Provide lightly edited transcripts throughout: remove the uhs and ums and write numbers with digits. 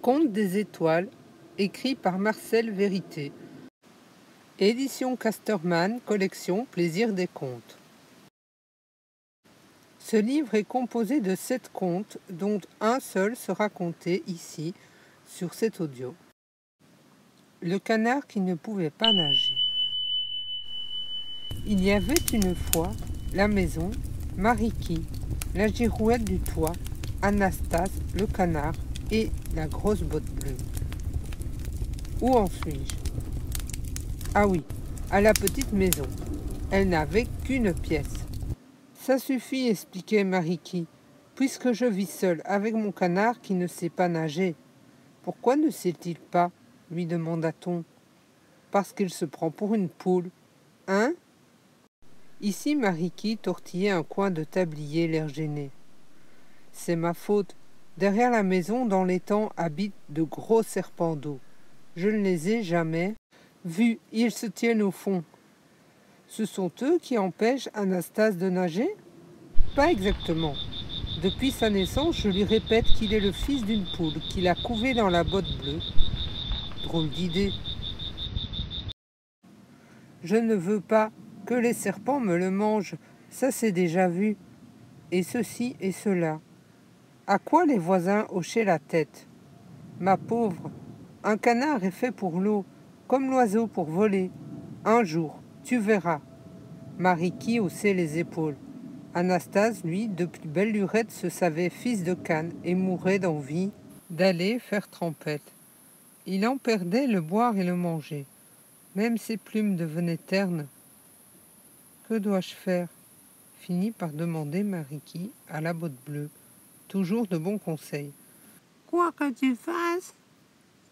Conte des étoiles, écrit par Marcel Vérité. Édition Casterman, collection Plaisir des contes. Ce livre est composé de 7 contes, dont un seul sera conté ici, sur cet audio. Le canard qui ne pouvait pas nager. Il y avait une fois la maison, Mariki, la girouette du toit, Anastase, le canard et la grosse botte bleue. Où en suis-je? Ah oui, à la petite maison. Elle n'avait qu'une pièce. Ça suffit, expliquait Mariki, puisque je vis seule avec mon canard qui ne sait pas nager. Pourquoi ne sait-il pas? Lui demanda-t-on. Parce qu'il se prend pour une poule. Hein? Ici Mariki tortillait un coin de tablier, l'air gêné. C'est ma faute. Derrière la maison, dans l'étang, habitent de gros serpents d'eau. Je ne les ai jamais vus, ils se tiennent au fond. Ce sont eux qui empêchent Anastase de nager? Pas exactement. Depuis sa naissance, je lui répète qu'il est le fils d'une poule, qu'il a couvé dans la botte bleue. Drôle d'idée. Je ne veux pas que les serpents me le mangent, ça c'est déjà vu. Et ceci et cela. À quoi les voisins hochaient la tête? Ma pauvre, un canard est fait pour l'eau, comme l'oiseau pour voler. Un jour, tu verras. Mariki haussait les épaules. Anastase, lui, de plus belle lurette, se savait fils de canne et mourait d'envie d'aller faire trempette. Il en perdait le boire et le manger. Même ses plumes devenaient ternes. Que dois-je faire? Finit par demander Mariki à la botte bleue. Toujours de bons conseils. Quoi que tu fasses,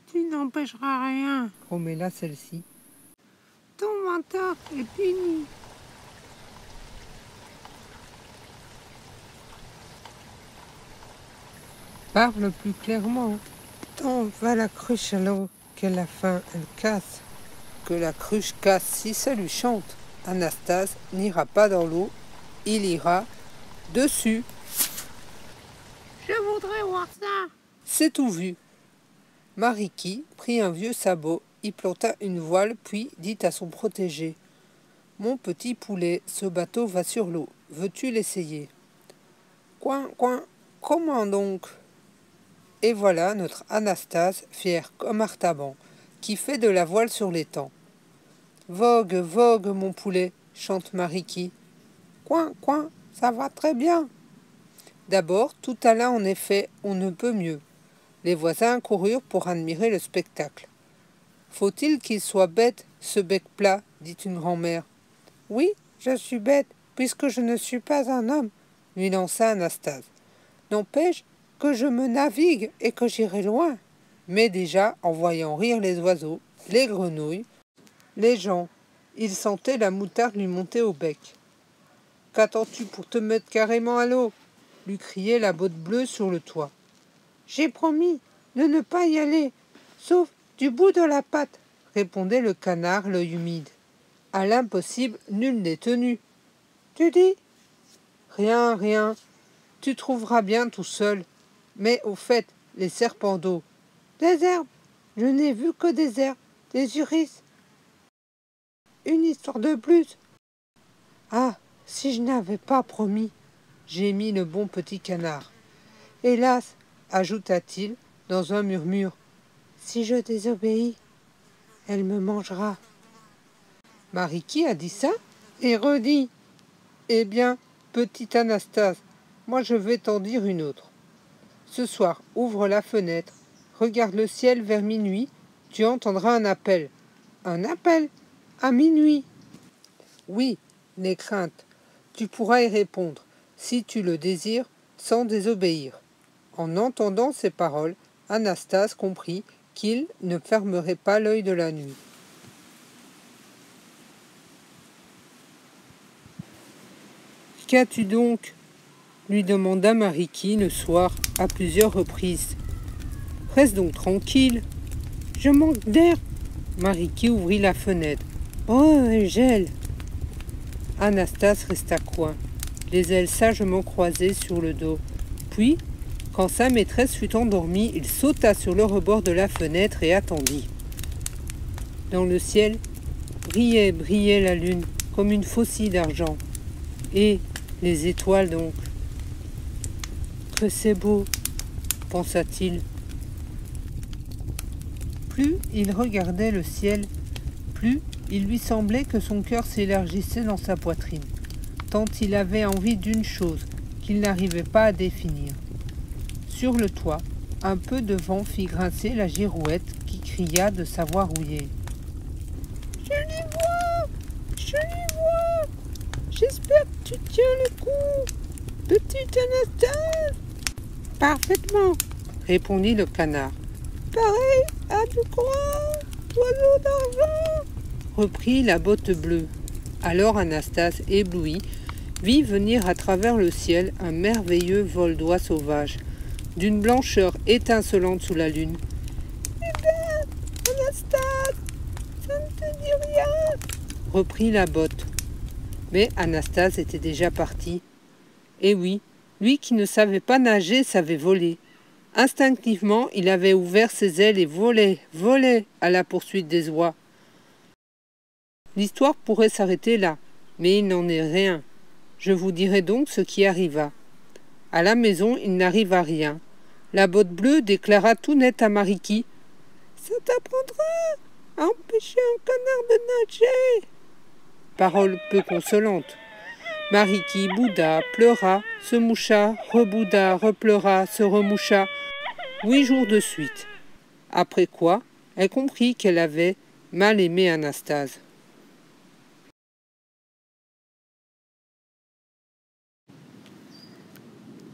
tu n'empêcheras rien. Grommela celle-ci. Ton mentor est puni. Parle plus clairement. Tant va la cruche à l'eau qu'à la fin elle casse. Que la cruche casse si ça lui chante. Anastase n'ira pas dans l'eau, il ira dessus. Je voudrais voir ça. C'est tout vu. Mariki prit un vieux sabot, y planta une voile, puis dit à son protégé: « Mon petit poulet, ce bateau va sur l'eau. Veux-tu l'essayer? » « Coin, coin, comment donc? » Et voilà notre Anastase, fière comme Artaban, qui fait de la voile sur l'étang. « Vogue, vogue, mon poulet, » chante Mariki. « Coin, coin, ça va très bien. » D'abord, tout alla en effet, on ne peut mieux. Les voisins coururent pour admirer le spectacle. « Faut-il qu'il soit bête, ce bec plat ?» dit une grand-mère. « Oui, je suis bête, puisque je ne suis pas un homme, » lui lança Anastase. « N'empêche que je me navigue et que j'irai loin. » Mais déjà, en voyant rire les oiseaux, les grenouilles, les gens, il sentait la moutarde lui monter au bec. « Qu'attends-tu pour te mettre carrément à l'eau ?» lui criait la botte bleue sur le toit. « J'ai promis de ne pas y aller, sauf du bout de la patte, » répondait le canard, l'œil humide. « À l'impossible, nul n'est tenu. »« Tu dis ?»« Rien, rien. Tu trouveras bien tout seul. Mais au fait, les serpents d'eau. »« Des herbes. Je n'ai vu que des herbes, des iris. »« Une histoire de plus. »« Ah, si je n'avais pas promis !» gémit le bon petit canard. « Hélas, » ajouta-t-il dans un murmure, « si je désobéis, elle me mangera. » Mariki a dit ça et redit. « Eh bien, petite Anastase, moi je vais t'en dire une autre. Ce soir, ouvre la fenêtre, regarde le ciel vers minuit, tu entendras un appel. »« Un appel? À minuit? » ?»« Oui, n'aie crainte, tu pourras y répondre, si tu le désires, sans désobéir. » En entendant ces paroles, Anastase comprit qu'il ne fermerait pas l'œil de la nuit. « Qu'as-tu donc ?» lui demanda Mariki le soir à plusieurs reprises. « Reste donc tranquille. »« Je manque d'air. » Mariki ouvrit la fenêtre. « Oh, elle gèle !» Anastase resta coin, les ailes sagement croisées sur le dos. Puis, Quand sa maîtresse fut endormie, il sauta sur le rebord de la fenêtre et attendit. Dans le ciel, brillait la lune comme une faucille d'argent. Et les étoiles donc. Que c'est beau, pensa-t-il. Plus il regardait le ciel, plus il lui semblait que son cœur s'élargissait dans sa poitrine, tant il avait envie d'une chose qu'il n'arrivait pas à définir. Sur le toit, un peu de vent fit grincer la girouette qui cria de sa voix rouillée. « Je les vois! Je les vois! J'espère que tu tiens le coup, petite Anastasie !»« Parfaitement, » répondit le canard. « Pareil à de grands oiseaux d'argent !» reprit la botte bleue. Alors Anastasie, éblouie, vit venir à travers le ciel un merveilleux vol d'oies sauvages, d'une blancheur étincelante sous la lune. « Eh bien, Anastasie, ça ne te dit rien ?» reprit la botte. Mais Anastasie était déjà partie. Et oui, lui qui ne savait pas nager savait voler. Instinctivement, il avait ouvert ses ailes et volait à la poursuite des oies. L'histoire pourrait s'arrêter là, mais il n'en est rien. Je vous dirai donc ce qui arriva. À la maison, il n'arriva rien. La botte bleue déclara tout net à Mariki. « Ça t'apprendra à empêcher un canard de nager !» Parole peu consolante. Mariki bouda, pleura, se moucha, rebouda, repleura, se remoucha, 8 jours de suite. Après quoi, elle comprit qu'elle avait mal aimé Anastasie.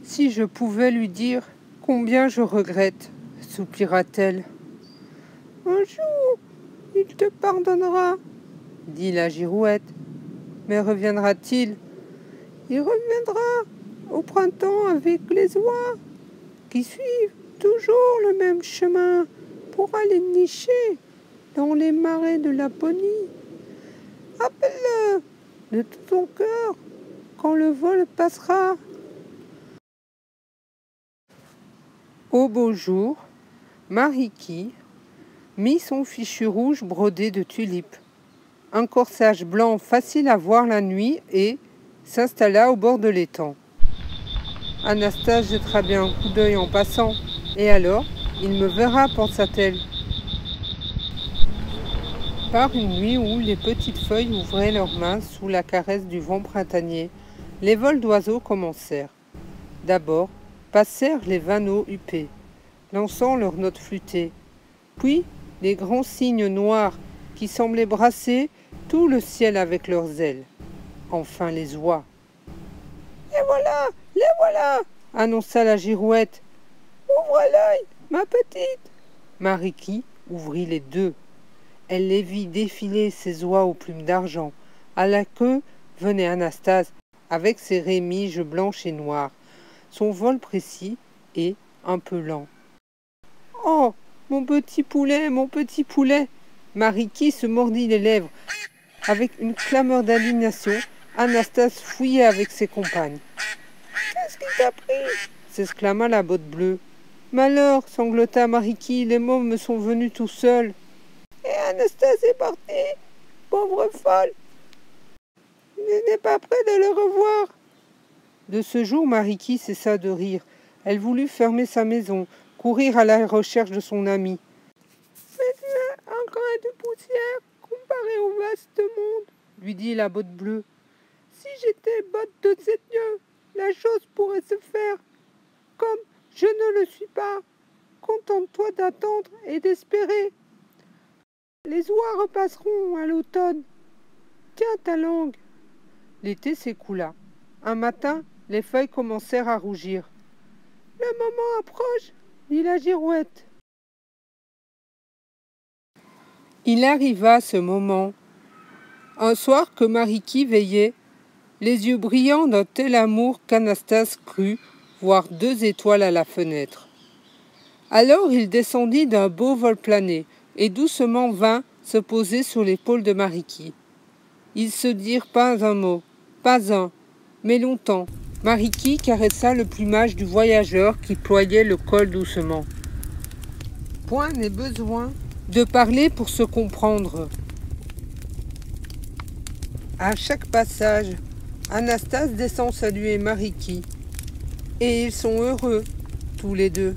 Si je pouvais lui dire combien je regrette, soupira-t-elle. Un jour, il te pardonnera, dit la girouette. Mais reviendra-t-il? Il reviendra au printemps avec les oies qui suivent toujours le même chemin pour aller nicher dans les marais de Laponie. Appelle-le de tout ton cœur quand le vol passera. Au beau jour, Mariki mit son fichu rouge brodé de tulipes, un corsage blanc facile à voir la nuit et s'installa au bord de l'étang. Anastasie jettera bien un coup d'œil en passant, et alors il me verra, pensa-t-elle. Par une nuit où les petites feuilles ouvraient leurs mains sous la caresse du vent printanier, les vols d'oiseaux commencèrent. D'abord passèrent les vanneaux huppés, lançant leurs notes flûtées, puis les grands cygnes noirs qui semblaient brasser tout le ciel avec leurs ailes. Enfin les oies. « Les voilà !» annonça la girouette. « Ouvre l'œil, ma petite !» Mariki ouvrit les deux. Elle les vit défiler ses oies aux plumes d'argent. À la queue venait Anastasie avec ses rémiges blanches et noires, son vol précis et un peu lent. « Oh, mon petit poulet, mon petit poulet !» Mariki se mordit les lèvres. Avec une clameur d'indignation, Anastasie fouillait avec ses compagnes. « Qu'est-ce qui t'a pris ?» s'exclama la botte bleue. « Malheur, sanglota Mariki, les mômes me sont venus tout seuls. »« Et Anastasie est partie, pauvre folle. Je n'ai pas près de le revoir. » De ce jour, Mariki cessa de rire. Elle voulut fermer sa maison, courir à la recherche de son ami. « Mais tu es un grain de poussière comparé au vaste monde, » lui dit la botte bleue. « Si j'étais botte de 7 lieues, la chose pourrait se faire. Comme je ne le suis pas, contente-toi d'attendre et d'espérer. Les oies repasseront à l'automne. Tiens ta langue. » L'été s'écoula. Un matin, les feuilles commencèrent à rougir. « Le moment approche, » dit la girouette. Il arriva ce moment. Un soir que Mariki veillait, les yeux brillants d'un tel amour qu'Anastasie crut voir 2 étoiles à la fenêtre. Alors il descendit d'un beau vol plané et doucement vint se poser sur l'épaule de Mariki. Ils se dirent pas un mot, pas un, mais longtemps, Mariki caressa le plumage du voyageur qui ployait le col doucement. Point n'est besoin de parler pour se comprendre. À chaque passage, Anastase descend saluer Mariki. Et ils sont heureux, tous les deux.